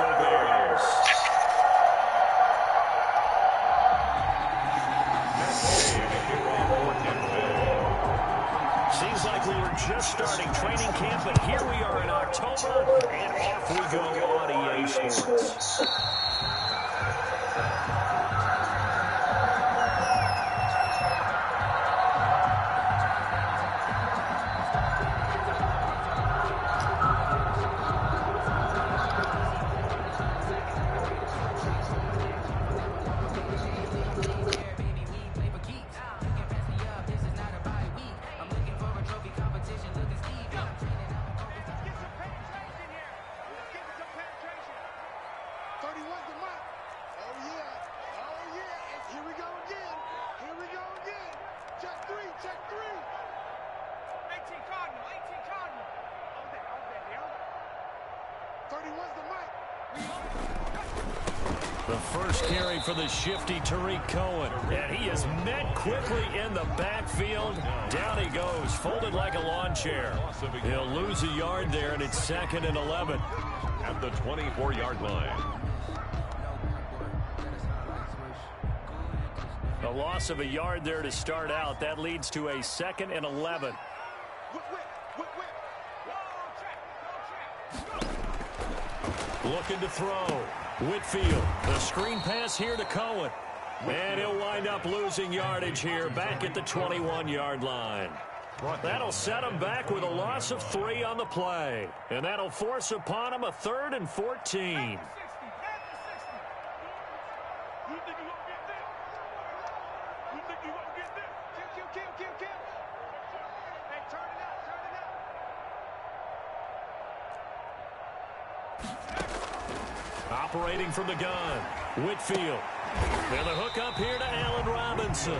for the Bears. Seems like we were just starting training camp, but here we are in October, and off we go on EA Sports. The first carry for the shifty Tariq Cohen. And he is met quickly in the backfield. Down he goes, folded like a lawn chair. He'll lose a yard there, and it's 2nd and 11. At the 24-yard line. A loss of a yard there to start out. That leads to a 2nd and 11. Looking to throw. Whitfield, the screen pass here to Cohen. And he'll wind up losing yardage here back at the 21-yard line. That'll set him back with a loss of 3 on the play. And that'll force upon him a 3rd and 14. Operating from the gun, Whitfield. And the hook up here to Allen Robinson.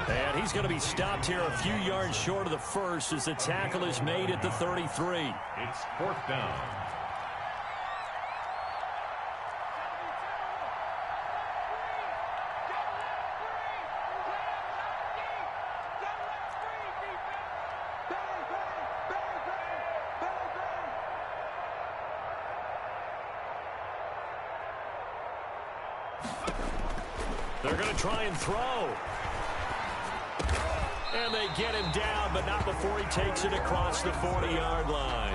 And he's going to be stopped here a few yards short of the first as the tackle is made at the 33. It's 4th down. They're going to try and throw. And they get him down, but not before he takes it across the 40-yard line.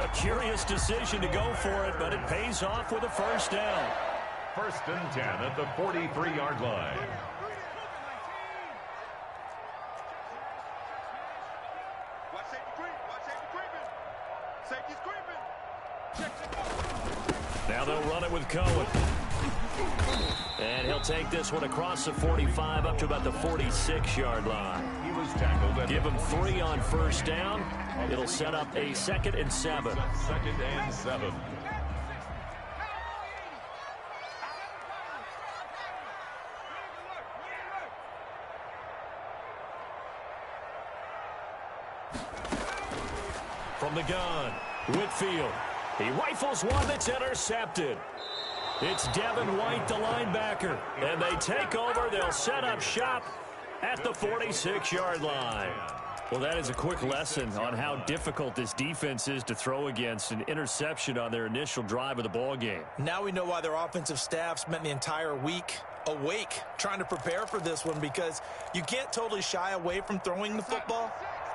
A curious decision to go for it, but it pays off with a first down. 1st and 10 at the 43-yard line. Now they'll run it with Cohen. And he'll take this one across the 45 up to about the 46-yard line. He was tackled. Give him 3 on first down. It'll set up a 2nd and 7. 2nd and 7. From the gun, Whitfield. He rifles one that's intercepted. It's Devin White, the linebacker. And they take over. They'll set up shop at the 46-yard line. Well, that is a quick lesson on how difficult this defense is to throw against. An interception on their initial drive of the ball game. Now we know why their offensive staff spent the entire week awake trying to prepare for this one, because you can't totally shy away from throwing the football.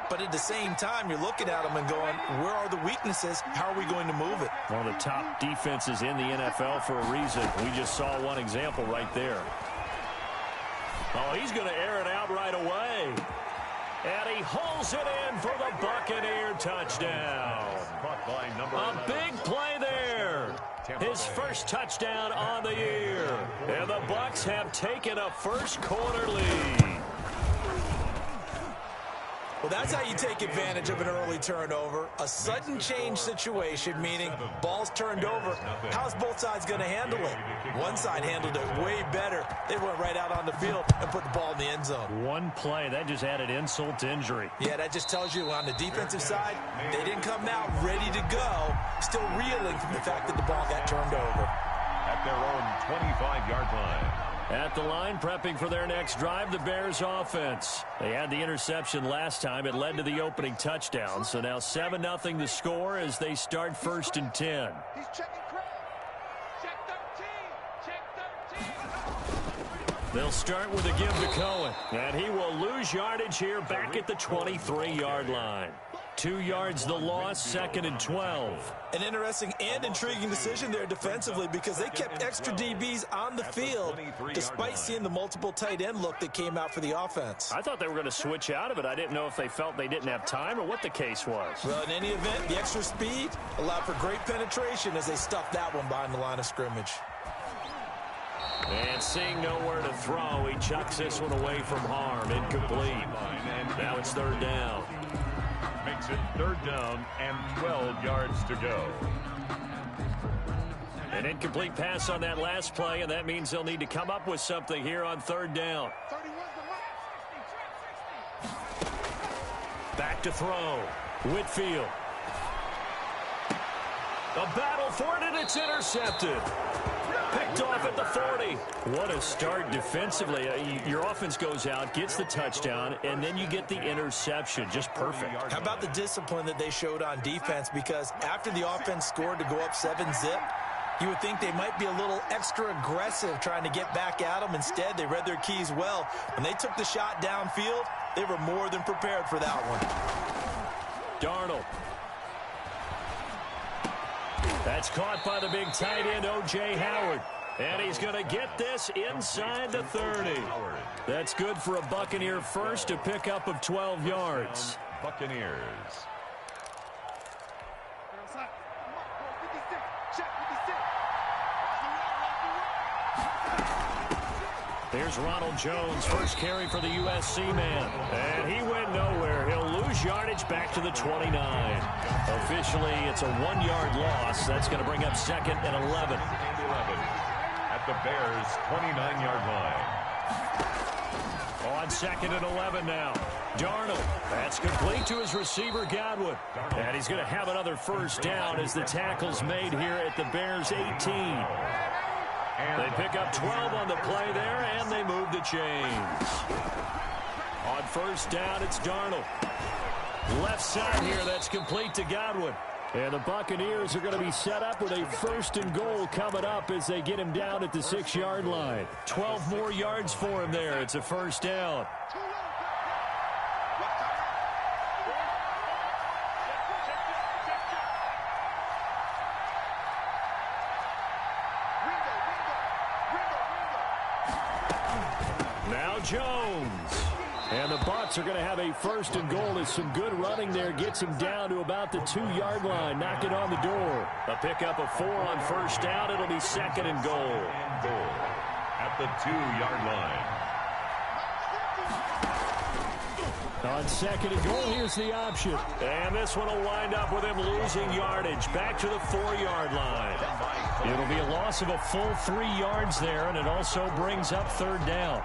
But at the same time, you're looking at them and going, where are the weaknesses? How are we going to move it? One of the top defenses in the NFL for a reason. We just saw one example right there. Oh, he's going to air it out right away. And he hauls it in for the Buccaneer touchdown. A big play there. His first touchdown on the year. And the Bucs have taken a first-quarter lead. Well, that's how you take advantage of an early turnover. A sudden change situation, meaning ball's turned over. How's both sides going to handle it? One side handled it way better. They went right out on the field and put the ball in the end zone. One play, that just added insult to injury. Yeah, that just tells you on the defensive side, they didn't come out ready to go, still reeling from the fact that the ball got turned over. At their own 25-yard line. At the line, prepping for their next drive, the Bears offense. They had the interception last time. It led to the opening touchdown. So now 7-0 the score as they start 1st and 10. They'll start with a give to Cohen. And he will lose yardage here back at the 23-yard line. 2 yards the loss, 2nd and 12. An interesting and intriguing decision there defensively because they kept extra DBs on the field despite seeing the multiple tight end look that came out for the offense. I thought they were going to switch out of it. I didn't know if they felt they didn't have time or what the case was. Well, in any event, the extra speed allowed for great penetration as they stuffed that one behind the line of scrimmage. And seeing nowhere to throw, he chucks this one away from harm. Incomplete. Now it's 3rd down. Makes it 3rd down and 12 yards to go. An incomplete pass on that last play, and that means they'll need to come up with something here on 3rd down. Back to throw. Whitfield. A battle for it, and it's intercepted. Picked off at the 40. What a start defensively. Your offense goes out, gets the touchdown, and then you get the interception. Just perfect. How about the discipline that they showed on defense? Because after the offense scored to go up 7-zip, you would think they might be a little extra aggressive trying to get back at them. Instead, they read their keys well. When they took the shot downfield, they were more than prepared for that one. Darnold. That's caught by the big tight end, O.J. Howard. And he's going to get this inside the 30. That's good for a Buccaneer first, a pickup of 12 yards. Buccaneers. Here's Ronald Jones, first carry for the USC man. And he went nowhere. He'll lose yardage back to the 29. Officially, it's a 1-yard loss. That's going to bring up 2nd and 11. At the Bears' 29-yard line. On 2nd and 11 now. Darnold. That's complete to his receiver, Godwin. And he's going to have another first down as the tackle's made here at the Bears' 18. They pick up 12 on the play there, and they move the chains. On 1st down, it's Darnold. Left side here, that's complete to Godwin. And the Buccaneers are going to be set up with a 1st and goal coming up as they get him down at the 6-yard line. 12 more yards for him there. It's a 1st down. Jones. And the Bucs are going to have a 1st and goal as some good running there gets him down to about the 2-yard line. Knock it on the door. A pickup of 4 on 1st down. It'll be 2nd and goal. At the 2-yard line. On 2nd and goal, here's the option. And this one will wind up with him losing yardage back to the 4-yard line. It'll be a loss of a full 3 yards there, and it also brings up 3rd down.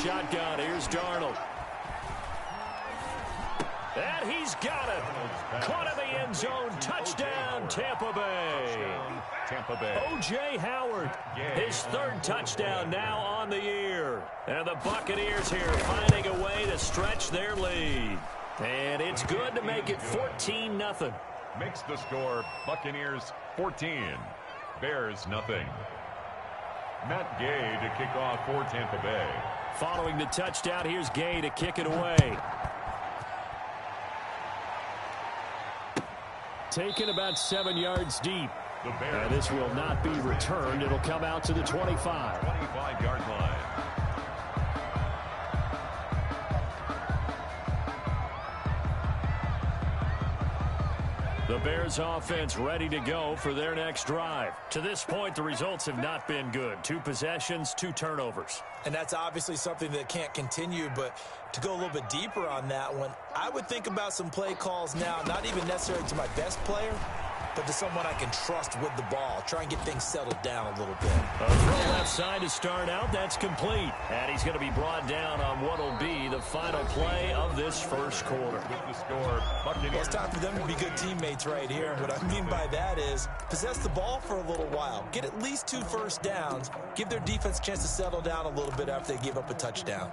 Shotgun. Here's Darnold. And he's got it. Caught in the end zone. Touchdown, Tampa Bay. O.J. Howard, his 3rd touchdown now on the year. And the Buccaneers here finding a way to stretch their lead. And it's good to make it 14-0. Makes the score Buccaneers 14, Bears nothing. Matt Gay to kick off for Tampa Bay. Following the touchdown, here's Gay to kick it away. Taken about 7 yards deep. And this will not be returned. It'll come out to the 25. 25-yard line. The Bears offense ready to go for their next drive. To this point, the results have not been good. 2 possessions, 2 turnovers. And that's obviously something that can't continue, but to go a little bit deeper on that one, I would think about some play calls now, not even necessarily to my best player, but to someone I can trust with the ball. Try and get things settled down a little bit. A throw left side to start out. That's complete. And he's going to be brought down on what will be the final play of this first quarter. With the score, Buccaneers. Well, it's time for them to be good teammates right here. And what I mean by that is possess the ball for a little while. Get at least 2 first downs. Give their defense a chance to settle down a little bit after they give up a touchdown.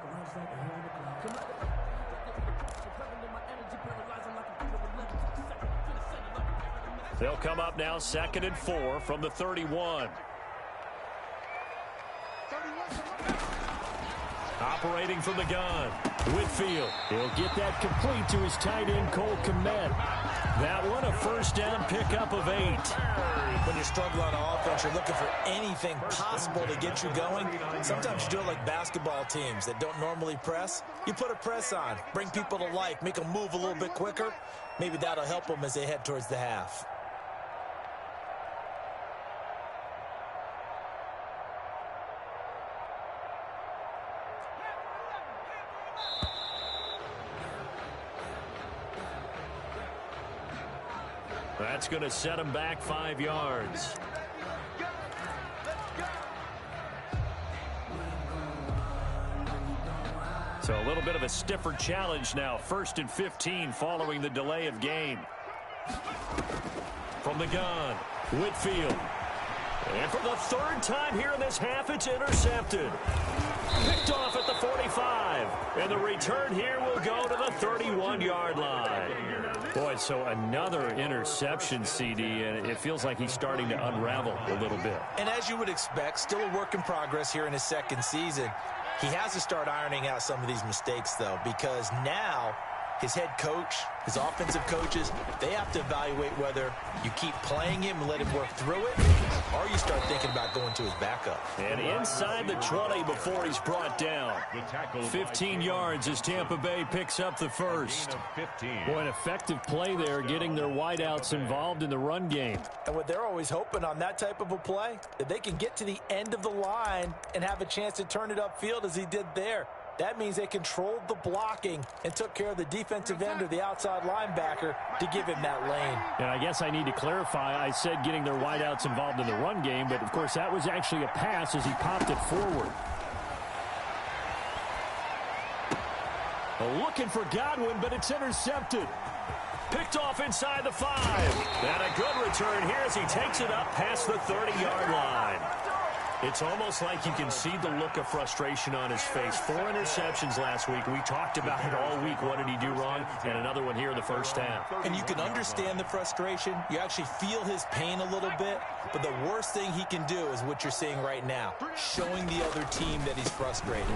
They'll come up now 2nd and 4 from the 31. Operating from the gun, Whitfield. He'll get that complete to his tight end, Cole Kmet. That one, a first down pickup of 8. When you're struggling on offense, you're looking for anything possible to get you going. Sometimes you do it like basketball teams that don't normally press. You put a press on, bring people to life, make them move a little bit quicker. Maybe that'll help them as they head towards the half. That's going to set him back 5 yards. So a little bit of a stiffer challenge now. 1st and 15 following the delay of game. From the gun, Whitfield. And for the 3rd time here in this half, it's intercepted. Picked off at the 45. And the return here will go to the 31-yard line. Boy, so another interception, CD, and it feels like he's starting to unravel a little bit. And as you would expect, still a work in progress here in his 2nd season. He has to start ironing out some of these mistakes, though, because now his head coach, his offensive coaches, they have to evaluate whether you keep playing him and let him work through it, or you start thinking about going to his backup. And inside the 20 before he's brought down. 15 yards as Tampa Bay picks up the first. Boy, an effective play there, getting their wideouts involved in the run game. And what they're always hoping on that type of a play, that they can get to the end of the line and have a chance to turn it upfield as he did there. That means they controlled the blocking and took care of the defensive end or the outside linebacker to give him that lane. And I guess I need to clarify, I said getting their wideouts involved in the run game, but of course that was actually a pass as he popped it forward. Looking for Godwin, but it's intercepted. Picked off inside the 5. And a good return here as he takes it up past the 30-yard line. It's almost like you can see the look of frustration on his face. 4 interceptions last week. We talked about it all week. What did he do wrong? And another one here in the first half. And you can understand the frustration. You actually feel his pain a little bit. But the worst thing he can do is what you're seeing right now, showing the other team that he's frustrated.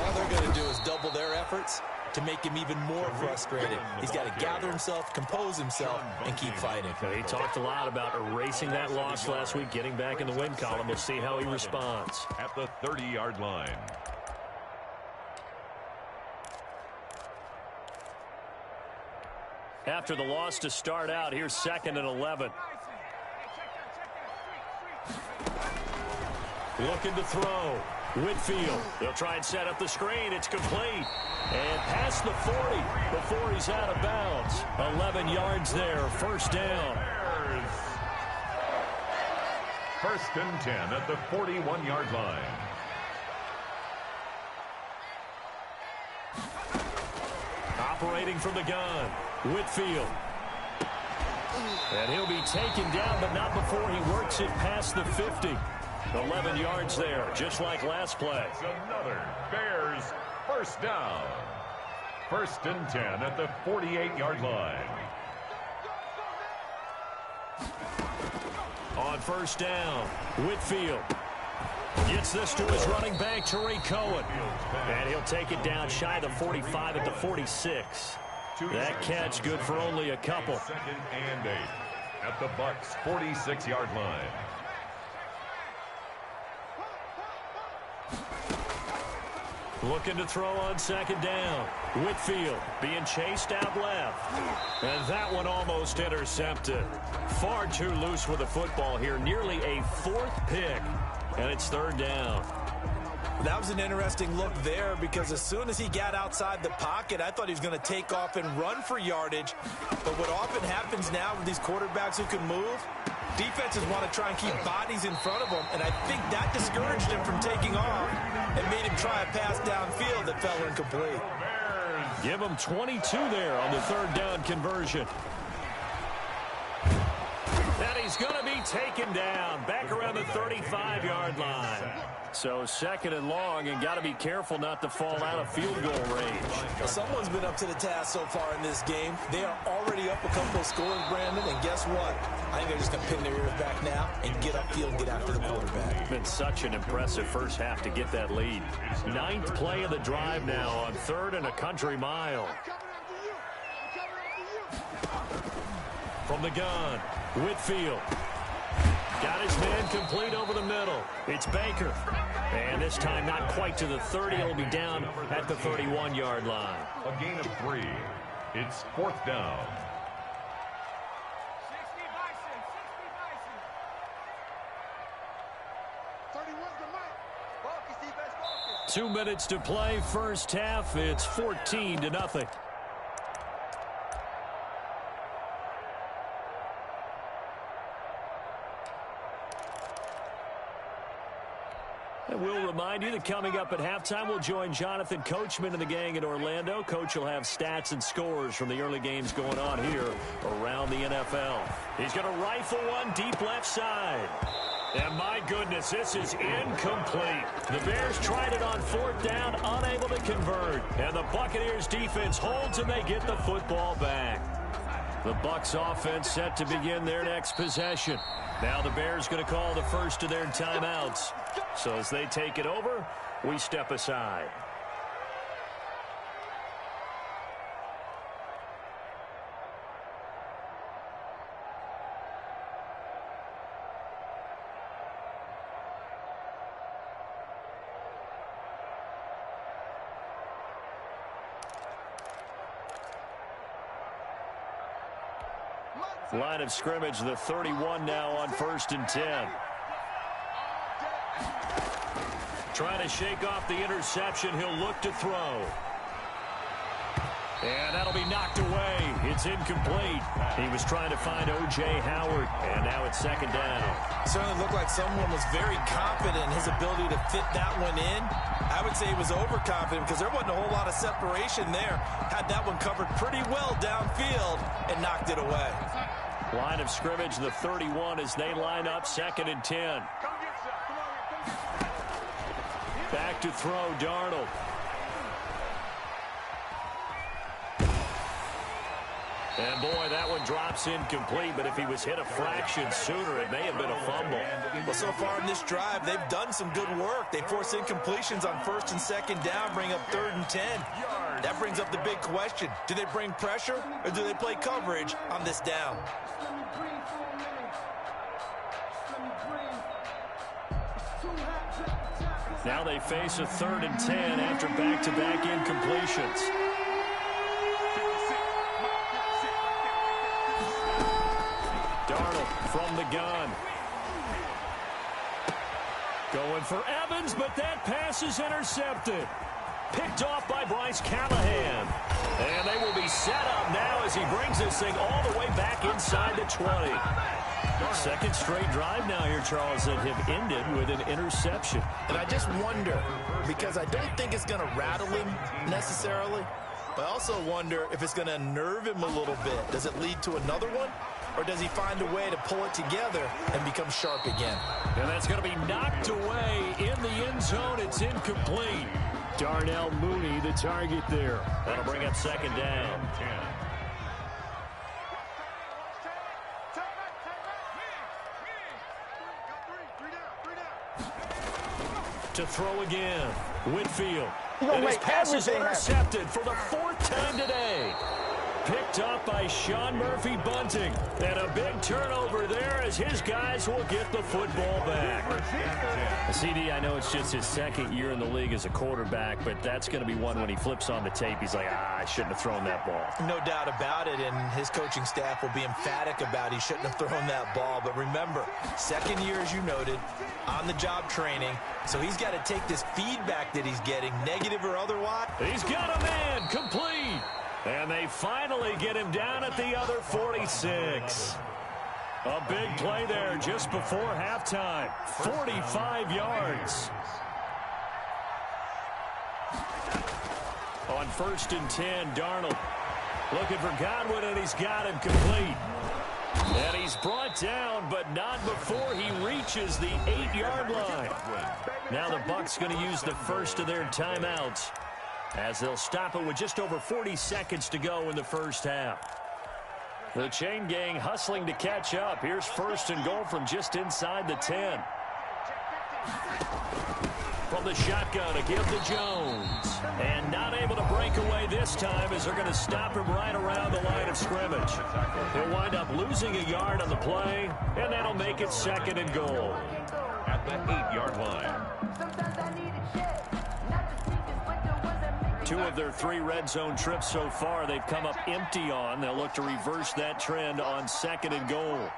All they're going to do is double their efforts to make him even more frustrated. He's got to gather himself, compose himself, and keep fighting. He talked a lot about erasing that loss last week, getting back in the win column. We'll see how he responds. At the 30-yard line. After the loss to start out, here's 2nd and 11. Looking to throw. Whitfield. They'll try and set up the screen. It's complete. And past the 40 before he's out of bounds. 11 yards there. First down. 1st and 10 at the 41-yard line. Operating from the gun. Whitfield. And he'll be taken down, but not before he works it past the 50. 11 yards there, just like last play. It's another Bears first down. 1st and 10 at the 48-yard line. On first down, Whitfield gets this to his running back, Tariq Cohen. And he'll take it down shy of the 45 at the 46. That catch good for only a couple. 2nd and 8 at the Bucs 46-yard line. Looking to throw on 2nd down. Whitfield being chased out left. And that one almost intercepted. Far too loose with the football here. Nearly a 4th pick. And it's 3rd down. That was an interesting look there because as soon as he got outside the pocket, I thought he was going to take off and run for yardage. But what often happens now with these quarterbacks who can move, defenses want to try and keep bodies in front of them, and I think that discouraged him from taking off and made him try a pass downfield that fell incomplete. Give him 22 there on the third down conversion. And he's going to be taken down back around the 35-yard line. So second and long, and got to be careful not to fall out of field goal range. Well, someone's been up to the task so far in this game. They are already up a couple of scores, Brandon, and guess what? I think they're just going to pin their ears back now and get upfield and get after the quarterback. Been such an impressive first half to get that lead. 9th play of the drive now on 3rd and a country mile. From the gun, Whitfield. Got his man complete over the middle. It's Baker. And this time not quite to the 30. It'll be down at the 31-yard line. A gain of 3. It's 4th down. 2 minutes to play, first half. It's 14-0. And we'll remind you that coming up at halftime, we'll join Jonathan Coachman and the gang in Orlando. Coach will have stats and scores from the early games going on here around the NFL. He's going to rifle one deep left side. And my goodness, this is incomplete. The Bears tried it on 4th down, unable to convert. And the Buccaneers defense holds and they get the football back. The Bucs offense set to begin their next possession. Now the Bears going to call the first of their timeouts. So as they take it over, we step aside. Line of scrimmage, the 31 now on 1st and 10. Trying to shake off the interception. He'll look to throw. And that'll be knocked away. It's incomplete. He was trying to find O.J. Howard, and now it's 2nd down. It certainly looked like someone was very confident in his ability to fit that one in. I would say he was overconfident because there wasn't a whole lot of separation there. Had that one covered pretty well downfield and knocked it away. Line of scrimmage, the 31 as they line up, 2nd and 10. Back to throw, Darnold. And boy, that one drops incomplete, but if he was hit a fraction sooner, it may have been a fumble. Well, so far in this drive, they've done some good work. They force incompletions on 1st and 2nd down, bring up 3rd and 10. That brings up the big question. Do they bring pressure or do they play coverage on this down? Now they face a 3rd and 10 after back-to-back incompletions. Darnold from the gun. Going for Evans, but that pass is intercepted. Picked off by Bryce Callahan. And they will be set up now as he brings this thing all the way back inside the 20. Second straight drive now here, Charles, that have ended with an interception. And I just wonder, because I don't think it's going to rattle him necessarily, but I also wonder if it's going to unnerve him a little bit. Does it lead to another one? Or does he find a way to pull it together and become sharp again? And that's going to be knocked away in the end zone. It's incomplete. Darnell Mooney, the target there. That'll bring up 2nd down. To throw again. Whitfield. And his pass is intercepted for the 4th time today. Picked up by Sean Murphy Bunting. And a big turnover there as his guys will get the football back. CD, I know it's just his second year in the league as a quarterback, but that's going to be one when he flips on the tape. He's like, I shouldn't have thrown that ball. No doubt about it, and his coaching staff will be emphatic about he shouldn't have thrown that ball. But remember, second year, as you noted, on-the-job training, so he's got to take this feedback that he's getting, negative or otherwise. He's got a man, complete. And they finally get him down at the other 46. A big play there just before halftime. 45 yards. On 1st and 10, Darnold looking for Godwin, and he's got him complete. And he's brought down, but not before he reaches the 8-yard line. Now the Bucs going to use the first of their timeouts, as they'll stop it with just over 40 seconds to go in the first half. The chain gang hustling to catch up. Here's 1st and goal from just inside the 10. From the shotgun to give to Jones. And not able to break away this time as they're going to stop him right around the line of scrimmage. He'll wind up losing a yard on the play, and that'll make it 2nd and goal. At the 8-yard line. 2 of their 3 red zone trips so far they've come up empty on. They'll look to reverse that trend on 2nd and goal.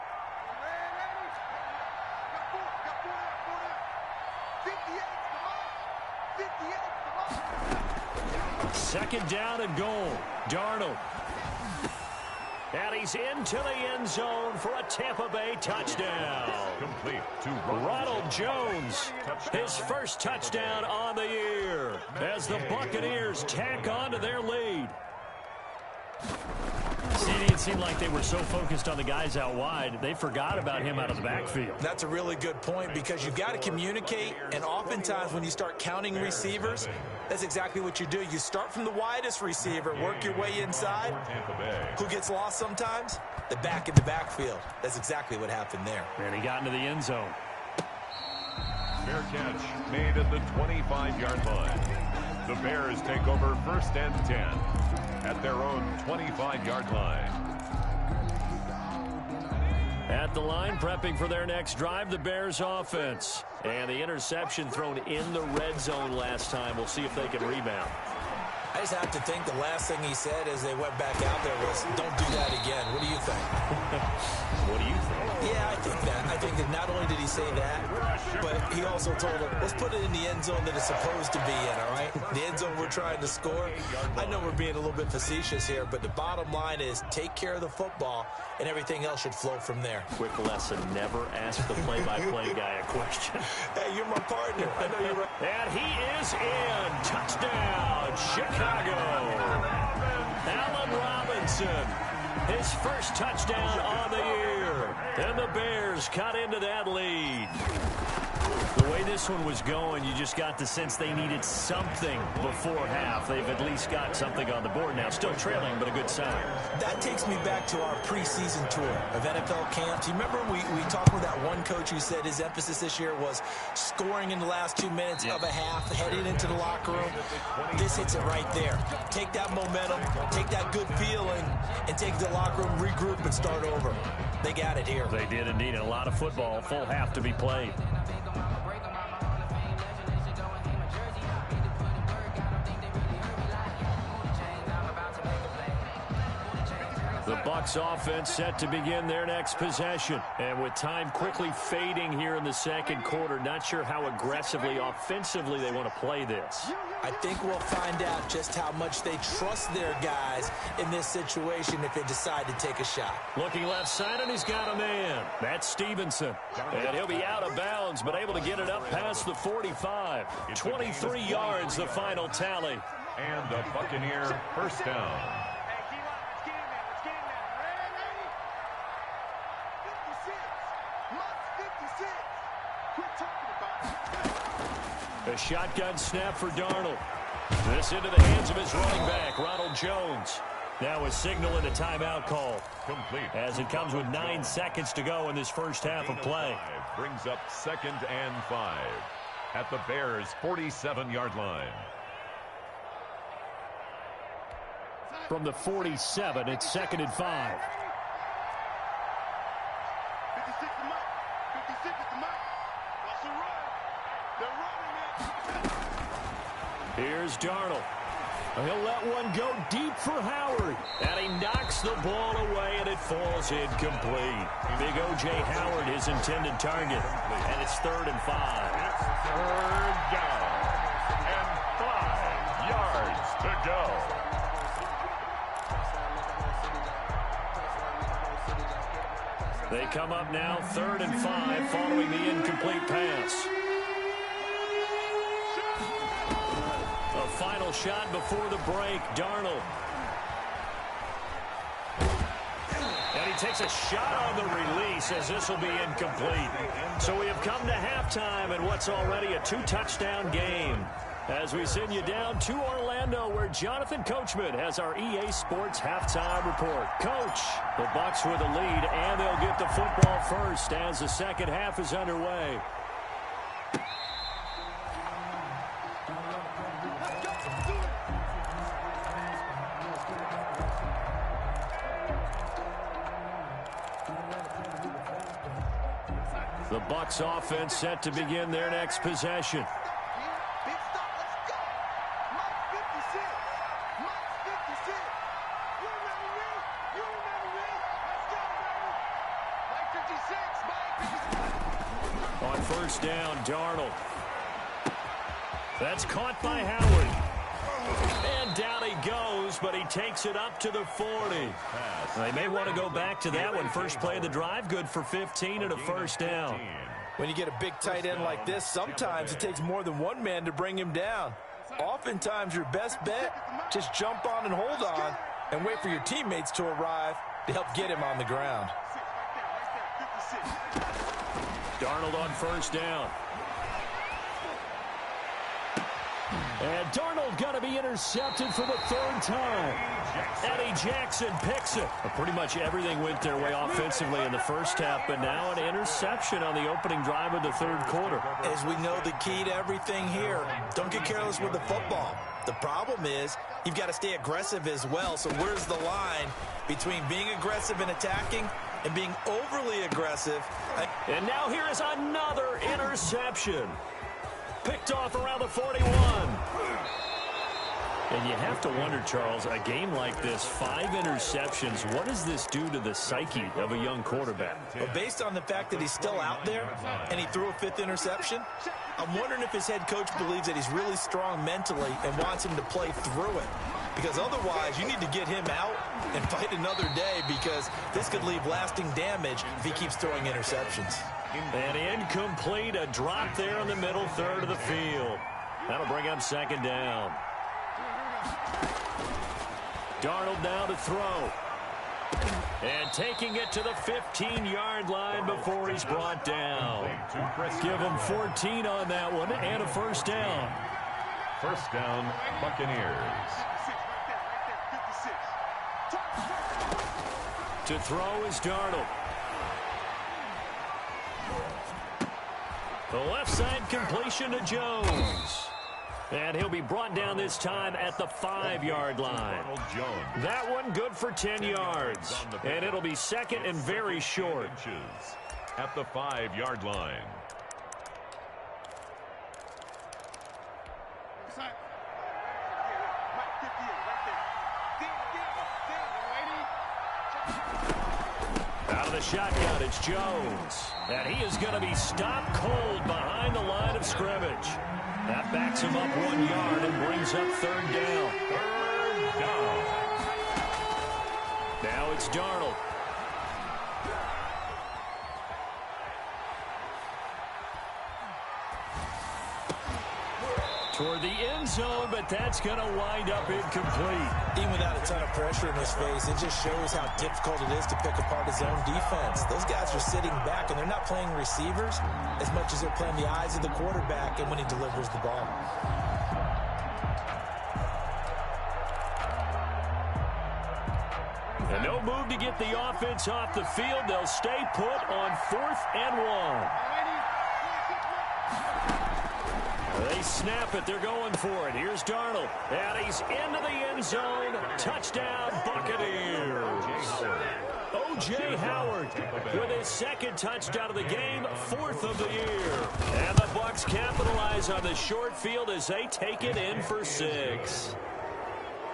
Second down and goal. Darnold. And he's into the end zone for a Tampa Bay touchdown. Complete to Ronald Jones, his first touchdown on the year, as the Buccaneers tack on to their lead. CD, it seemed like they were so focused on the guys out wide, they forgot about him out of the backfield. That's a really good point, because you've got to communicate, and oftentimes when you start counting receivers, that's exactly what you do. You start from the widest receiver, work your way inside. Who gets lost sometimes? The back in the backfield. That's exactly what happened there. And he got into the end zone. Fair catch made at the 25-yard line. The Bears take over 1st and 10 at their own 25-yard line. At the line, prepping for their next drive, the Bears offense. And the interception thrown in the red zone last time. We'll see if they can rebound. I just have to think the last thing he said as they went back out there was, don't do that again. What do you think? What do you think? Yeah, I think that. I think that not only did he say that, but he also told him, let's put it in the end zone that it's supposed to be in, all right? The end zone we're trying to score. I know we're being a little bit facetious here, but the bottom line is take care of the football, and everything else should flow from there. Quick lesson, never ask the play-by-play guy a question. Hey, you're my partner. I know you're right. And he is in. Touchdown, Chicago. Allen Robinson, his first touchdown on the year. And the Bears cut into that lead. The way this one was going, you just got the sense they needed something before half. They've at least got something on the board now. Still trailing, but a good sign. That takes me back to our preseason tour of NFL camps. You remember we talked with that one coach who said his emphasis this year was scoring in the last 2 minutes of a half, heading into the locker room. This hits it right there. Take that momentum, take that good feeling, and take the locker room, regroup, and start over. They got it here. They did indeed. A lot of football, full half to be played. The Bucs offense set to begin their next possession. And with time quickly fading here in the second quarter, not sure how aggressively, offensively they want to play this. I think we'll find out just how much they trust their guys in this situation if they decide to take a shot. Looking left side, and he's got a man. That's Stevenson. And he'll be out of bounds, but able to get it up past the 45. 23 yards, the final tally. And the Buccaneer first down. A shotgun snap for Darnold. This into the hands of his running back, Ronald Jones. Now a signal and a timeout call. Complete. As it comes with 9 seconds to go in this first half of play. Brings up 2nd and 5 at the Bears' 47-yard line. From the 47, it's 2nd and 5. 56 is Mike. 56 is the Mike. That's a run. They're running it. Here's Darnold. He'll let one go deep for Howard. And he knocks the ball away, and it falls incomplete. Big O.J. Howard, his intended target. And it's 3rd and 5. It's 3rd down. And 5 yards to go. They come up now 3rd and 5 following the incomplete pass. A final shot before the break. Darnold. And he takes a shot on the release as this will be incomplete. So we have come to halftime in what's already a 2-touchdown game. As we send you down to Orlando, where Jonathan Coachman has our EA Sports halftime report. Coach, the Bucs with a lead, and they'll get the football first as the second half is underway. The Bucs offense set to begin their next possession. On first down, Darnold. That's caught by Howard. And down he goes, but he takes it up to the 40. They may want to go back to that one. First play of the drive, good for 15 and a first down. When you get a big tight end like this, sometimes it takes more than one man to bring him down. Oftentimes, your best bet, just jump on and hold on and wait for your teammates to arrive to help get him on the ground. Darnold on first down. And Darnold going to be intercepted for the 3rd time. Eddie Jackson picks it. Pretty much everything went their way offensively in the first half, but now an interception on the opening drive of the 3rd quarter. As we know, the key to everything here, don't get careless with the football. The problem is you've got to stay aggressive as well. So where's the line between being aggressive and attacking and being overly aggressive? And now here is another interception. Picked off around the 41. And you have to wonder, Charles, a game like this, 5 interceptions, what does this do to the psyche of a young quarterback? Well, based on the fact that he's still out there and he threw a 5th interception, I'm wondering if his head coach believes that he's really strong mentally and wants him to play through it. Because otherwise, you need to get him out and fight another day, because this could leave lasting damage if he keeps throwing interceptions. And incomplete, a drop there in the middle 3rd of the field. That'll bring up 2nd down. Darnold now to throw. And taking it to the 15-yard line before he's brought down. Give him 14 on that one and a first down. First down, Buccaneers. To throw is Darnold. The left side completion to Jones. And he'll be brought down this time at the 5-yard line. That one good for 10 yards. And it'll be 2nd and very short. At the 5-yard line. Out of the shotgun, it's Jones. And he is going to be stopped cold behind the line of scrimmage. That backs him up 1 yard and brings up 3rd down. 3rd down. Now it's Darnold. Toward the end zone, but that's going to wind up incomplete. Even without a ton of pressure in his face, it just shows how difficult it is to pick apart his own defense. Those guys are sitting back, and they're not playing receivers as much as they're playing the eyes of the quarterback and when he delivers the ball. And no move to get the offense off the field. They'll stay put on 4th and 1. They They snap it. They're going for it. Here's Darnold. And he's into the end zone. Touchdown, Buccaneers. O.J. Howard with his second touchdown of the game, fourth of the year. And the Bucs capitalize on the short field as they take it in for 6.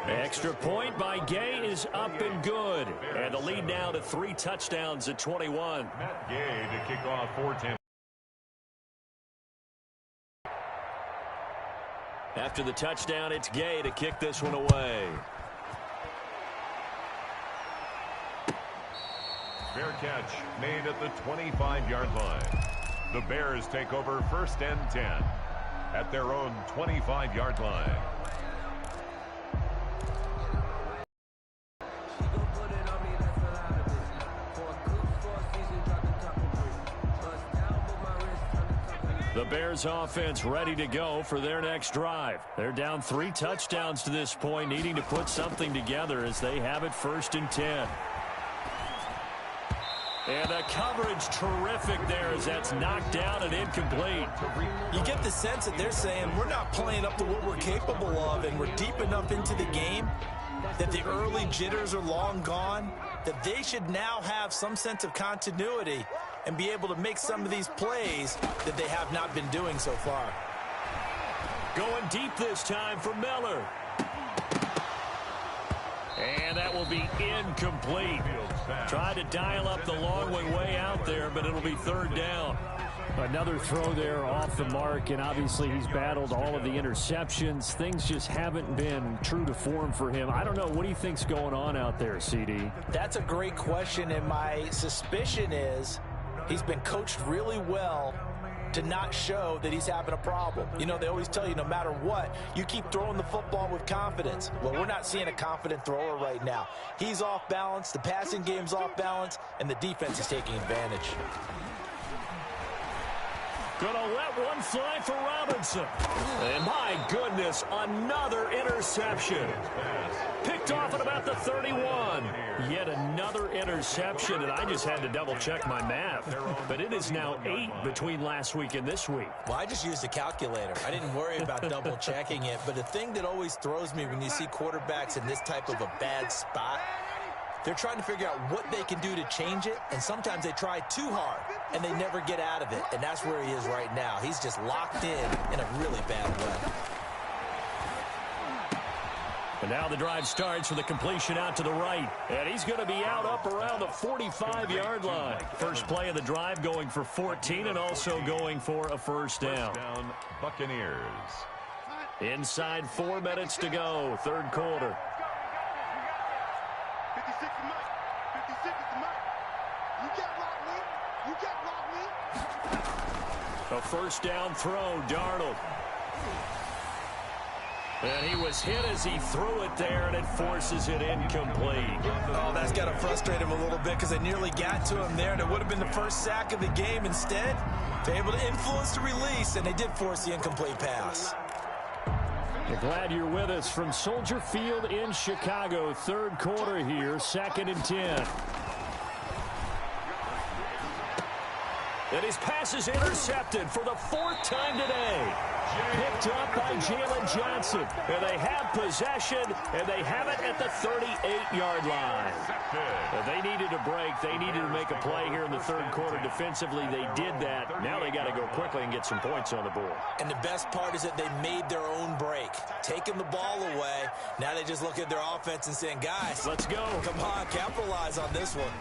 Extra point by Gay is up and good. And the lead now to 3 touchdowns at 21. Matt Gay to kick off 4-10. After the touchdown, it's Gay to kick this one away. Fair catch made at the 25-yard line. The Bears take over 1st and 10 at their own 25-yard line. The Bears offense ready to go for their next drive. They're down 3 touchdowns to this point, needing to put something together as they have it 1st and 10. And the coverage terrific there as that's knocked down and incomplete. You get the sense that they're saying we're not playing up to what we're capable of, and we're deep enough into the game that the early jitters are long gone, that they should now have some sense of continuity and be able to make some of these plays that they have not been doing so far. Going deep this time for Miller. And that will be incomplete. Tried to dial up the long one way out there, but it'll be 3rd down. Another throw there off the mark, and obviously he's battled all of the interceptions. Things just haven't been true to form for him. I don't know. What do you think's going on out there, CD? That's a great question, and my suspicion is he's been coached really well to not show that he's having a problem. You know, they always tell you no matter what, you keep throwing the football with confidence. Well, we're not seeing a confident thrower right now. He's off balance, the passing game's off balance, and the defense is taking advantage. Gonna let one fly for Robinson. And my goodness, another interception. Picked off at about the 31. Yet another interception, and I just had to double-check my math. But it is now 8 between last week and this week. Well, I just used a calculator. I didn't worry about double-checking it. But the thing that always throws me when you see quarterbacks in this type of a bad spot, they're trying to figure out what they can do to change it, and sometimes they try too hard, and they never get out of it. And that's where he is right now. He's just locked in a really bad way. And now the drive starts with a completion out to the right. And he's going to be out up around the 45-yard line. First play of the drive going for 14 and also going for a 1st down. Buccaneers. Inside 4 minutes to go, 3rd quarter. 56 is Mike. 56 is Mike. You can't block me. You can't block me. A 1st down throw, Darnold. And he was hit as he threw it there, and it forces it incomplete. Oh, that's got to frustrate him a little bit because they nearly got to him there, and it would have been the first sack of the game. Instead, they're able to influence the release, and they did force the incomplete pass. We're glad you're with us from Soldier Field in Chicago. 3rd quarter here, 2nd and 10. And his pass is intercepted for the 4th time today. Picked up by Jalen Johnson. And they have possession, and they have it at the 38-yard line. They needed a break. They needed to make a play here in the 3rd quarter. Defensively, they did that. Now they got to go quickly and get some points on the board. And the best part is that they made their own break. Taking the ball away. Now they just look at their offense and saying, guys, let's go. Come on, capitalize on this one.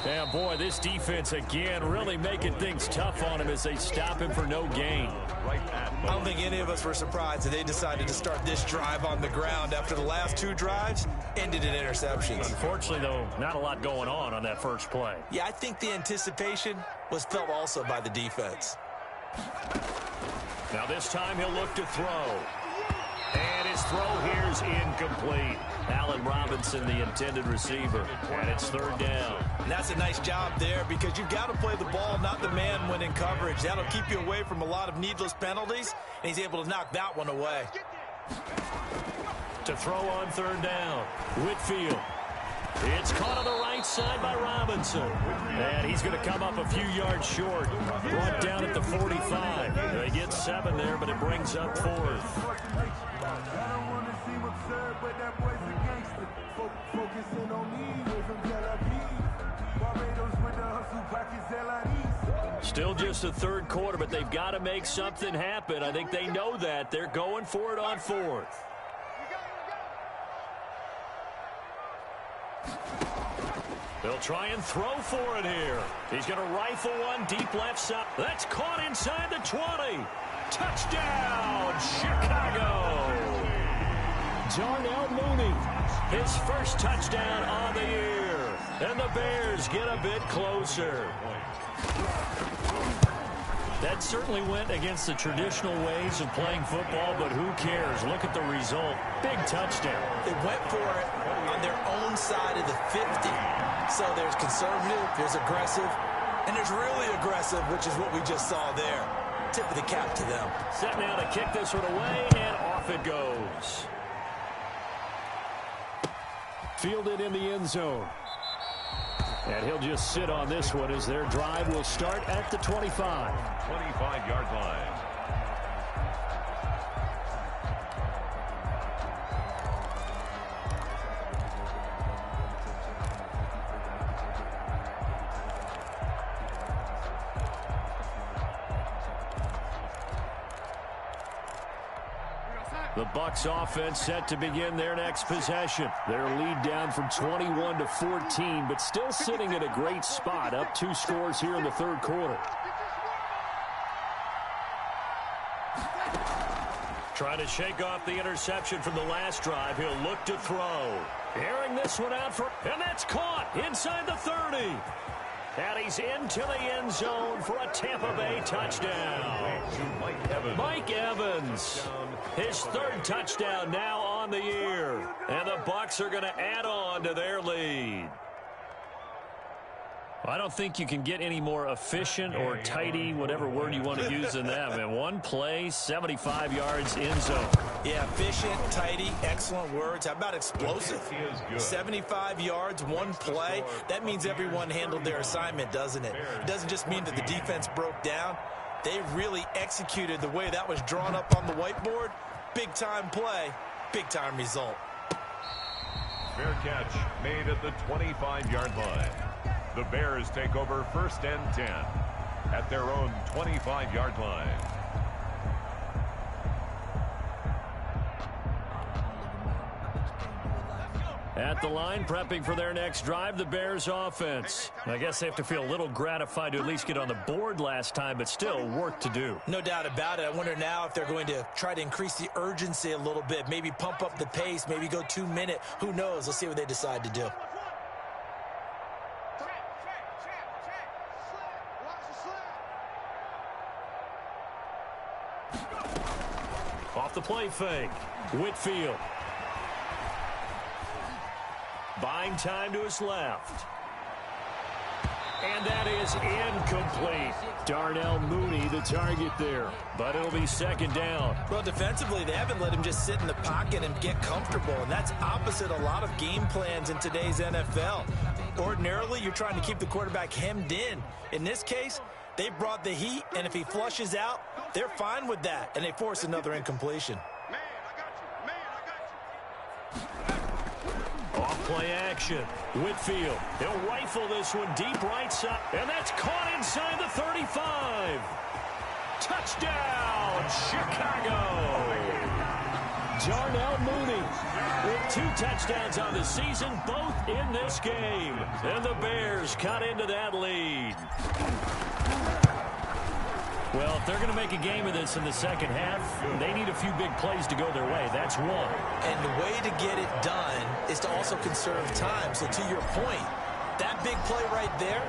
Yeah, boy, this defense again really making things tough on him as they stop him for no gain. I don't think any of us were surprised that they decided to start this drive on the ground after the last 2 drives ended in interceptions. Unfortunately, though, not a lot going on that first play. Yeah, I think the anticipation was felt also by the defense. Now this time he'll look to throw. And his throw here is incomplete. Allen Robinson, the intended receiver. And it's 3rd down. And that's a nice job there because you've got to play the ball, not the man when in coverage. That'll keep you away from a lot of needless penalties, and he's able to knock that one away. To throw on 3rd down, Whitfield. It's caught on the right side by Robinson. And he's going to come up a few yards short. Brought down at the 45. They get 7 there, but it brings up 4th. Still just the third quarter, but they've got to make something happen. I think they know that. They're going for it on 4th. They'll try and throw for it here. He's going to rifle one deep left side. That's caught inside the 20. Touchdown, Chicago. Darnell Mooney, his first touchdown on the year. And the Bears get a bit closer. That certainly went against the traditional ways of playing football, but who cares? Look at the result. Big touchdown. They went for it on their own side of the 50. So there's conservative, there's aggressive, and there's really aggressive, which is what we just saw there. Tip of the cap to them. Set now to kick this one away, and off it goes. Fielded in the end zone. And he'll just sit on this one as their drive will start at the 25. 25-yard line. The Bucs offense set to begin their next possession. Their lead down from 21 to 14, but still sitting at a great spot, up 2 scores here in the third quarter. Trying to shake off the interception from the last drive. He'll look to throw. Airing this one out for, and that's caught inside the 30. And he's into the end zone for a Tampa Bay touchdown. Mike Evans, his 3rd touchdown now on the year. And the Bucs are going to add on to their lead. I don't think you can get any more efficient or tidy, whatever word you want to use in that. Man, one play, 75 yards in zone. Yeah, efficient, tidy, excellent words. How about explosive? 75 yards, one play. That means everyone handled their assignment, doesn't it? It doesn't just mean that the defense broke down. They really executed the way that was drawn up on the whiteboard. Big-time play, big-time result. Fair catch made at the 25-yard line. The Bears take over 1st and 10 at their own 25-yard line. At the line, prepping for their next drive, the Bears offense. I guess they have to feel a little gratified to at least get on the board last time, but still work to do. No doubt about it. I wonder now if they're going to try to increase the urgency a little bit, maybe pump up the pace, maybe go 2-minute. Who knows? Let's see what they decide to do. Off the play fake. Whitfield. Buying time to his left. And that is incomplete. Darnell Mooney, the target there. But it'll be 2nd down. Well, defensively, they haven't let him just sit in the pocket and get comfortable. And that's opposite a lot of game plans in today's NFL. Ordinarily, you're trying to keep the quarterback hemmed in. In this case, they brought the heat, and if he flushes out, they're fine with that. And they force another incompletion. Off-play action. Whitfield. He'll rifle this one deep right side. And that's caught inside the 35. Touchdown, Chicago. Darnell Mooney with 2 touchdowns on the season, both in this game. And the Bears cut into that lead. Well, if they're going to make a game of this in the second half, they need a few big plays to go their way. That's one. And the way to get it done is to also conserve time. So to your point, that big play right there,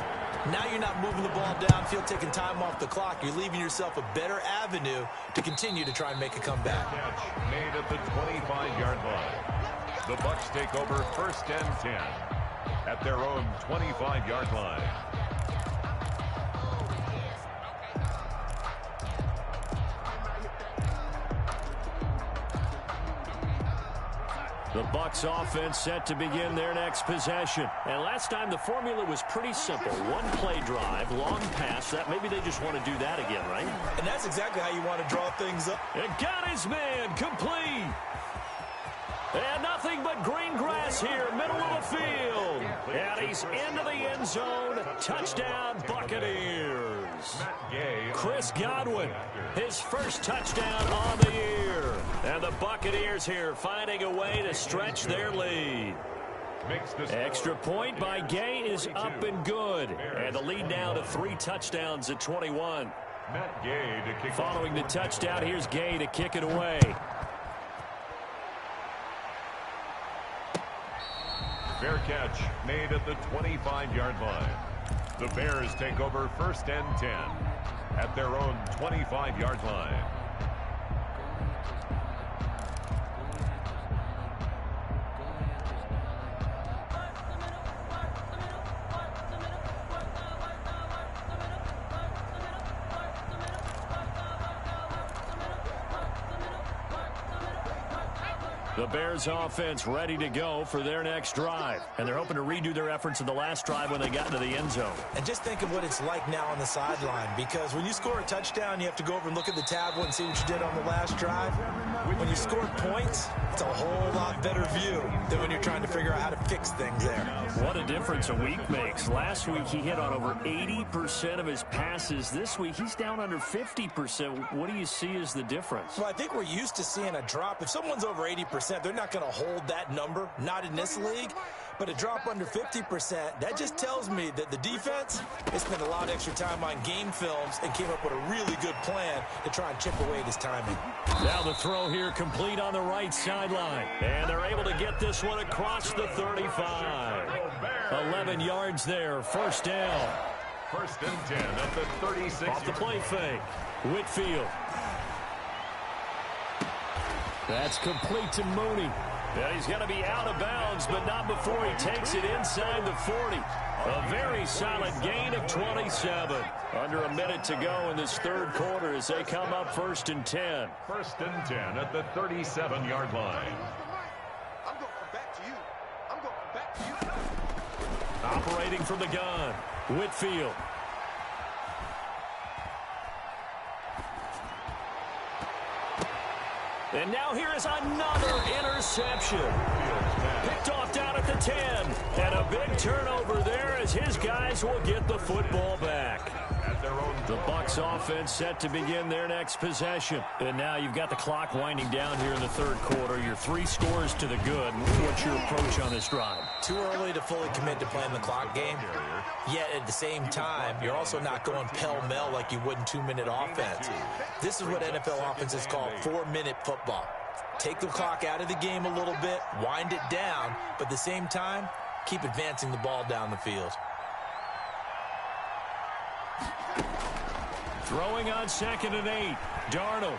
now you're not moving the ball downfield, taking time off the clock. You're leaving yourself a better avenue to continue to try and make a comeback. Catch made at the 25-yard line. The Bucs take over 1st and 10 at their own 25-yard line. The Bucs offense set to begin their next possession. And last time the formula was pretty simple. One play drive, long pass. That maybe they just want to do that again, right? And that's exactly how you want to draw things up. And got his man complete. And nothing but green grass here, middle of the field. And he's into the end zone. Touchdown, Buccaneers. Chris Godwin, his first touchdown on the year. And the Buccaneers here finding a way to stretch their lead. Extra point by Gay is up and good. And the lead now to 3 touchdowns at 21. Following the touchdown, here's Gay to kick it away. Fair catch made at the 25-yard line. The Bears take over 1st and 10 at their own 25-yard line. The Bears offense ready to go for their next drive. And they're hoping to redo their efforts in the last drive when they got into the end zone. And just think of what it's like now on the sideline, because when you score a touchdown, you have to go over and look at the tablet and see what you did on the last drive. When you score points, it's a whole lot better view than when you're trying to figure out how to fix things there. What a difference a week makes. Last week he hit on over 80% of his passes. This week he's down under 50%. What do you see as the difference? Well, I think we're used to seeing a drop. If someone's over 80%, they're not going to hold that number, not in this league. But a drop under 50%, that just tells me that the defense has spent a lot of extra time on game films and came up with a really good plan to try and chip away at his timing. Now the throw here complete on the right sideline. And they're able to get this one across the 35. 11 yards there, first down. 1st and 10 at the 36. Off the play fake. Whitfield. That's complete to Mooney. And he's going to be out of bounds, but not before he takes it inside the 40. A very solid gain of 27. Under a minute to go in this third quarter as they come up 1st and 10. 1st and 10 at the 37-yard line. I'm going back to you. I'm going back to you. Operating from the gun, Whitfield. And now here is another interception. Picked off down at the 10. And a big turnover there as his guys will get the football back. The Bucs offense set to begin their next possession. And now you've got the clock winding down here in the third quarter. You're 3 scores to the good. What's your approach on this drive? Too early to fully commit to playing the clock game. Yet at the same time, you're also not going pell-mell like you would in 2-minute offense. This is what NFL offenses call 4-minute football. Take the clock out of the game a little bit, wind it down, but at the same time, keep advancing the ball down the field. Throwing on 2nd and 8, Darnold.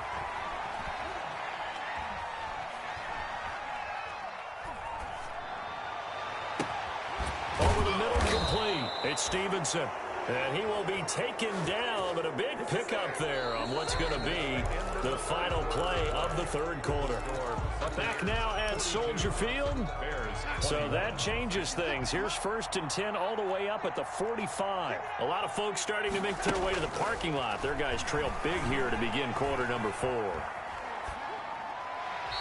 Over the middle, complete. It's Stevenson. And he will be taken down, but a big pickup there on what's going to be the final play of the third quarter. Back now at Soldier Field. So that changes things. Here's 1st and 10 all the way up at the 45. A lot of folks starting to make their way to the parking lot. Their guys trail big here to begin quarter number 4.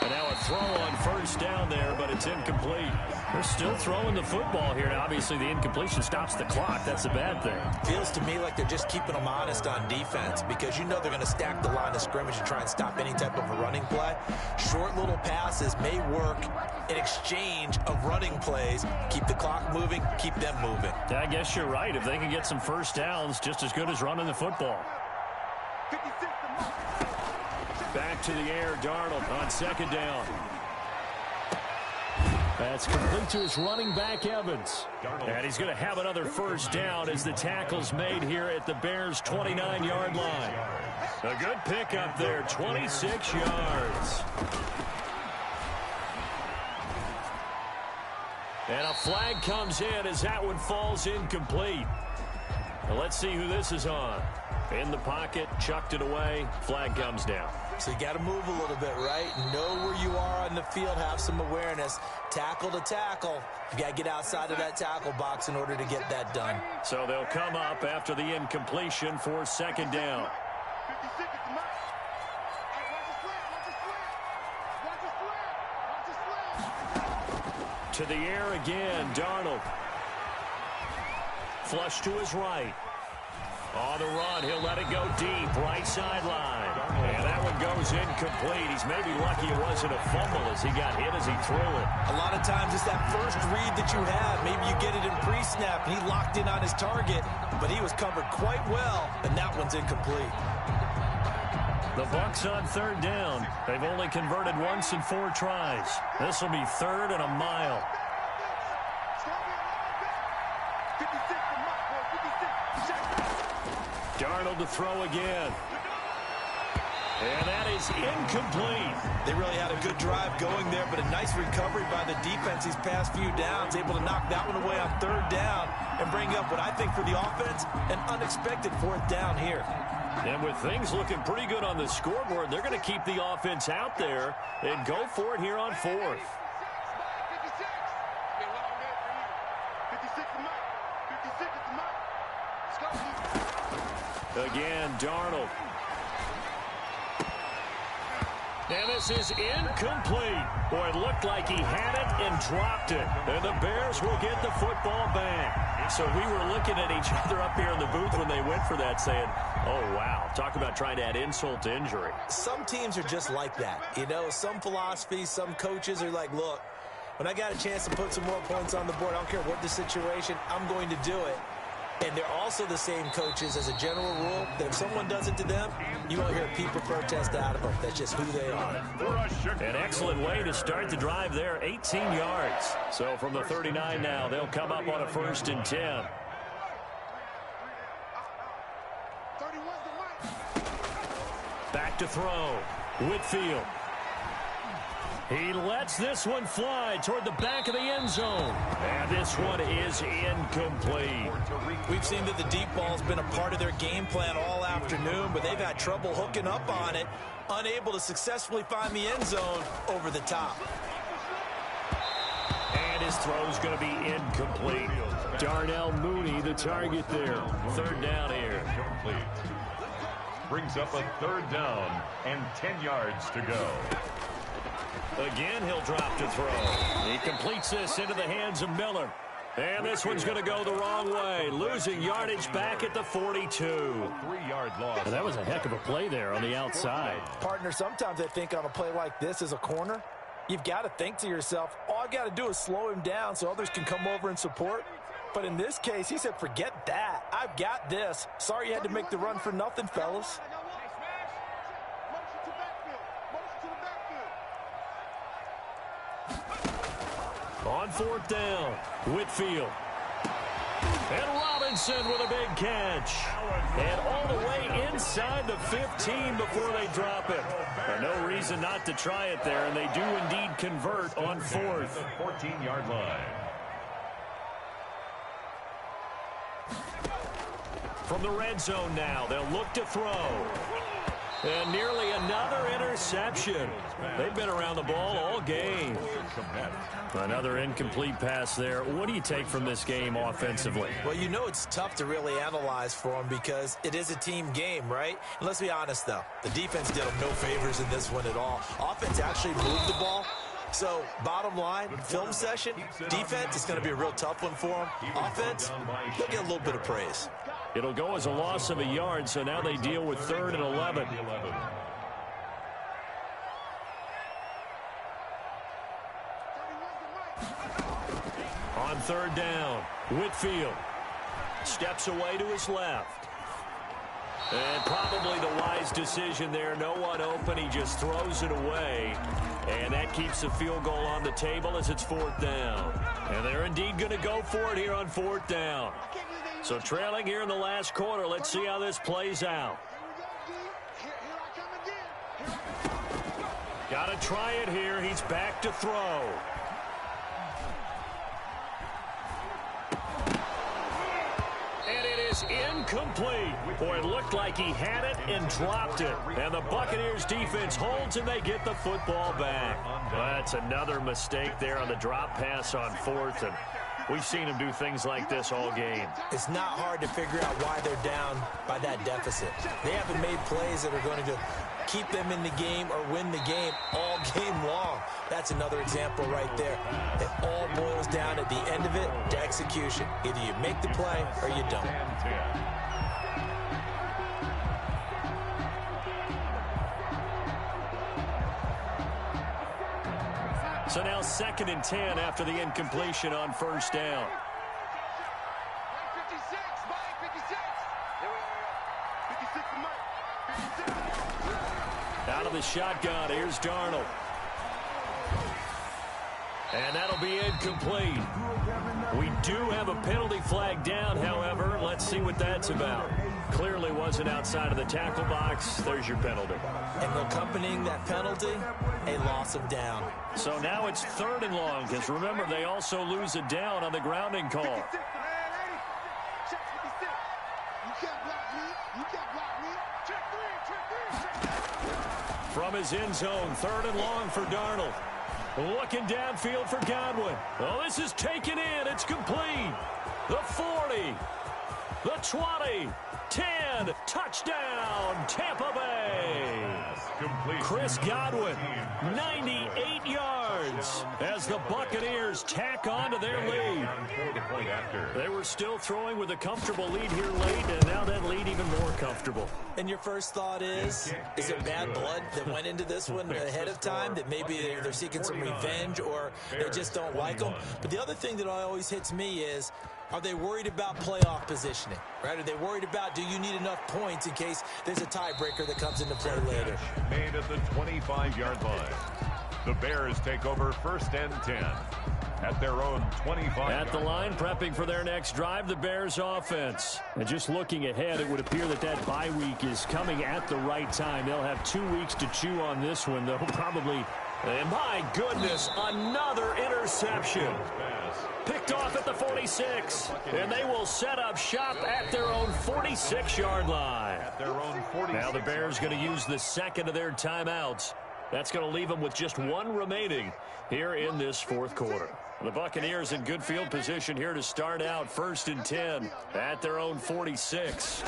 And now a throw on 1st down there, but it's incomplete. They're still throwing the football here. Now, obviously, the incompletion stops the clock. That's a bad thing. Feels to me like they're just keeping them honest on defense because you know they're going to stack the line of scrimmage and try and stop any type of a running play. Short little passes may work in exchange of running plays. Keep the clock moving, keep them moving. Yeah, I guess you're right. If they can get some first downs, just as good as running the football. 56 to mark. Back to the air, Darnold on 2nd down. That's complete to his running back, Evans. And he's going to have another first down as the tackle's made here at the Bears' 29-yard line. A good pickup there, 26 yards. And a flag comes in as that one falls incomplete. Now let's see who this is on. In the pocket, chucked it away, flag comes down. So you got to move a little bit, right? Know where you are on the field, have some awareness. Tackle to tackle. You got to get outside of that tackle box in order to get that done. So they'll come up after the incompletion for second down. 56 at the mark. Hey, watch the slant. Watch the slant. Watch the slant. To the air again, Darnold. Flush to his right. On the run, he'll let it go deep, right sideline. And that one goes incomplete. He's maybe lucky it wasn't a fumble as he got hit as he threw it. A lot of times it's that first read that you have. Maybe you get it in pre-snap, and he locked in on his target, but he was covered quite well, and that one's incomplete. The Bucs on third down. They've only converted once in 4 tries. This will be 3rd and a mile. 56 to mark, boy. 56. Check. Darnold to throw again. And that is incomplete. They really had a good drive going there, but a nice recovery by the defense these past few downs, able to knock that one away on 3rd down and bring up what I think for the offense, an unexpected 4th down here. And with things looking pretty good on the scoreboard, they're going to keep the offense out there and go for it here on 4th. 56. Been a long day for you. 56 to mark. 56 at the mark. Let's go. Again, Darnold. And this is incomplete. Boy, it looked like he had it and dropped it. And the Bears will get the football back. So we were looking at each other up here in the booth when they went for that saying, oh, wow. Talk about trying to add insult to injury. Some teams are just like that. You know, some philosophies, some coaches are like, look, when I got a chance to put some more points on the board, I don't care what the situation, I'm going to do it. And they're also the same coaches as a general rule that if someone does it to them, you won't hear people protest out of them. That's just who they are. An excellent way to start the drive there, 18 yards. So from the 39 now, they'll come up on a 1st and 10. 31's the mark. Back to throw. Whitfield. He lets this one fly toward the back of the end zone. And this one is incomplete. We've seen that the deep ball's been a part of their game plan all afternoon, but they've had trouble hooking up on it, unable to successfully find the end zone over the top. And his throw's going to be incomplete. Darnell Mooney, the target there. 3rd down here. Complete. Brings up a 3rd down and 10 yards to go. Again, he'll drop to throw. He completes this into the hands of Miller. And this one's going to go the wrong way. Losing yardage back at the 42. 3-yard loss. That was a heck of a play there on the outside. Partner, sometimes I think on a play like this as a corner, you've got to think to yourself, all I got to do is slow him down so others can come over and support. But in this case, he said, forget that. I've got this. Sorry you had to make the run for nothing, fellas. Motion to backfield. Motion to the backfield. On 4th down, Whitfield. And Robinson with a big catch. And all the way inside the 15 before they drop it. No reason not to try it there, and they do indeed convert on 4th. 14-yard line. From the red zone now, they'll look to throw. And nearly another interception. They've been around the ball all game. Another incomplete pass there. What do you take from this game offensively? Well, you know it's tough to really analyze for them because it is a team game, right? And let's be honest, though. The defense did them no favors in this one at all. Offense actually moved the ball. So, bottom line, film session, defense is going to be a real tough one for them. Offense, they'll get a little bit of praise. It'll go as a loss of a yard, so now they deal with 3rd and 11. On 3rd down, Whitfield steps away to his left. And probably the wise decision there. No one open. He just throws it away. And that keeps the field goal on the table as it's 4th down. And they're indeed going to go for it here on 4th down. So trailing here in the last quarter. Let's see how this plays out. Got to try it here. He's back to throw. And it is is incomplete. Boy, it looked like he had it and dropped it. And the Buccaneers defense holds and they get the football back. That's another mistake there on the drop pass on fourth. And we've seen him do things like this all game. It's not hard to figure out why they're down by that deficit. They haven't made plays that are going to keep them in the game or win the game all game long. That's another example right there. It all boils down at the end of it to execution. Either you make the play or you don't. So now 2nd and 10 after the incompletion on first down. Out of the shotgun, here's Darnold. And that'll be incomplete. We do have a penalty flag down, however. Let's see what that's about. Clearly wasn't outside of the tackle box. There's your penalty. And accompanying that penalty, a loss of down. So now it's 3rd and long, because remember, they also lose a down on the grounding call. From his end zone, 3rd and long for Darnold. Looking downfield for Godwin. Oh, this is taken in. It's complete. The 40, the 20, 10, touchdown, Tampa Bay. Chris Godwin, 98 yards as the Buccaneers tack on to their lead. They were still throwing with a comfortable lead here late, and now that lead even more comfortable. And your first thought is it bad blood that went into this one ahead of time, that maybe they're seeking some revenge or they just don't like them? But the other thing that always hits me is, are they worried about playoff positioning, right? Are they worried about, do you need enough points in case there's a tiebreaker that comes into play later? Made at the 25-yard line. The Bears take over 1st and 10 at their own 25. At the line, prepping for their next drive, the Bears offense. And just looking ahead, it would appear that that bye week is coming at the right time. They'll have 2 weeks to chew on this one, though, probably. And my goodness, another interception. Picked off at the 46, and they will set up shop at their own 46-yard line. Now the Bears going to use the 2nd of their timeouts. That's going to leave them with just 1 remaining here in this 4th quarter. The Buccaneers in good field position here to start out 1st and 10 at their own 46.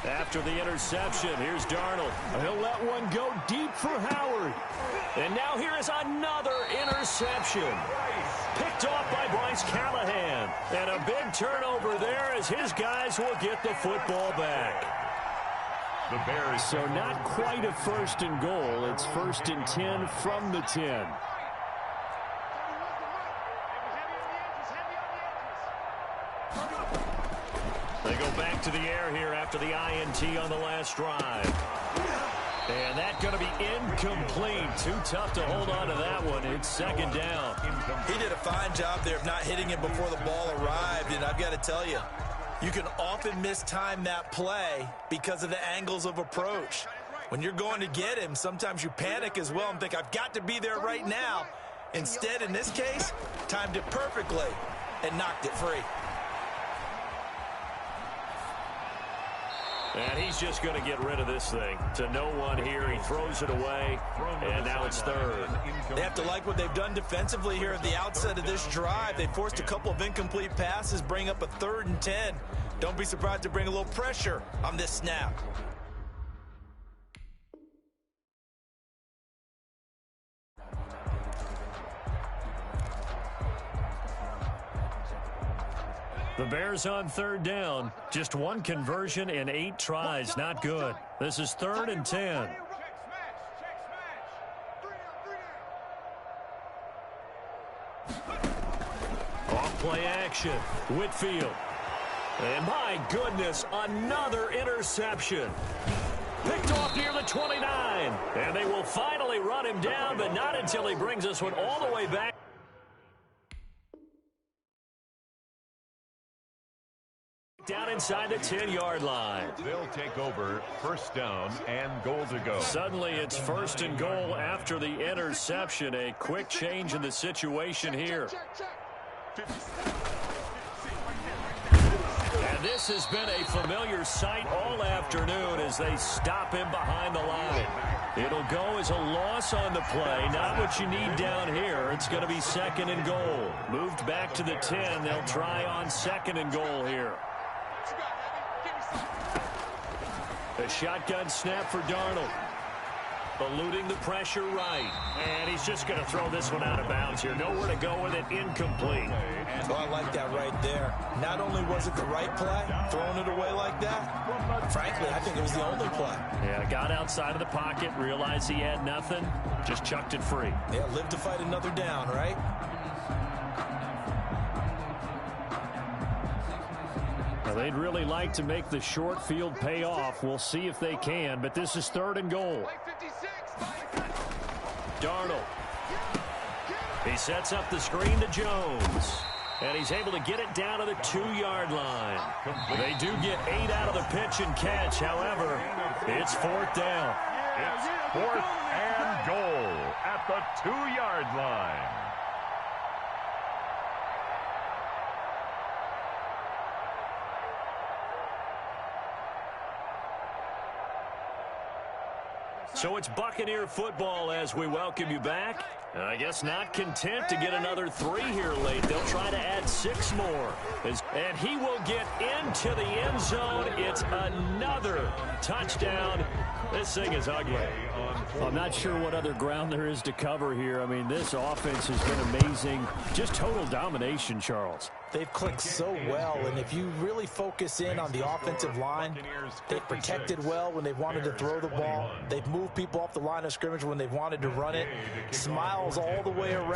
After the interception, here's Darnold. He'll let one go deep for Howard. And now here is another interception. Picked off by Bryce Callahan. And a big turnover there as his guys will get the football back. The Bears. So not quite a 1st and goal. It's 1st and 10 from the 10. They go back to the air here after the INT on the last drive. And that's going to be incomplete. Too tough to hold on to that one. It's 2nd down. He did a fine job there of not hitting him before the ball arrived. And I've got to tell you, you can often mistime that play because of the angles of approach. When you're going to get him, sometimes you panic as well and think, I've got to be there right now. Instead, in this case, timed it perfectly and knocked it free. And he's just going to get rid of this thing. To no one here. He throws it away, and now it's 3rd. They have to like what they've done defensively here at the outset of this drive. They forced a couple of incomplete passes, bring up a 3rd and 10. Don't be surprised to bring a little pressure on this snap. The Bears on 3rd down. Just 1 conversion in 8 tries. Not good. This is 3rd and 10. Off play action. Whitfield. And my goodness, another interception. Picked off near the 29. And they will finally run him down, but not until he brings this one all the way back. Down inside the 10-yard line. They'll take over 1st down and goal to go. Suddenly it's 1st and goal after the interception. A quick change in the situation here. And This has been a familiar sight all afternoon as they stop him behind the line. It'll go as a loss on the play. Not what you need down here. It's going to be 2nd and goal. Moved back to the 10. They'll try on 2nd and goal here. A shotgun snap for Darnold. Eluding the pressure right. And he's just going to throw this one out of bounds here. Nowhere to go with it. Incomplete. Well, I like that right there. Not only was it the right play, throwing it away like that, frankly, I think it was the only play. Yeah, got outside of the pocket, realized he had nothing, just chucked it free. Yeah, live to fight another down, right? Well, they'd really like to make the short field pay off. We'll see if they can, but this is 3rd and goal. Darnold. He sets up the screen to Jones. And he's able to get it down to the 2-yard line. They do get 8 out of the pitch and catch. However, it's 4th down. It's 4th and goal at the 2-yard line. So it's Buccaneer football as we welcome you back. I guess not content to get another 3 here late. They'll try to add 6 more. And he will get into the end zone. It's another touchdown. This thing is ugly. I'm not sure what other ground there is to cover here. I mean, this offense has been amazing. Just total domination, Charles. They've clicked so well, and if you really focus in on the offensive line, they've protected well when they've wanted to throw the ball. They've moved people off the line of scrimmage when they've wanted to run it. Smiles all the way around.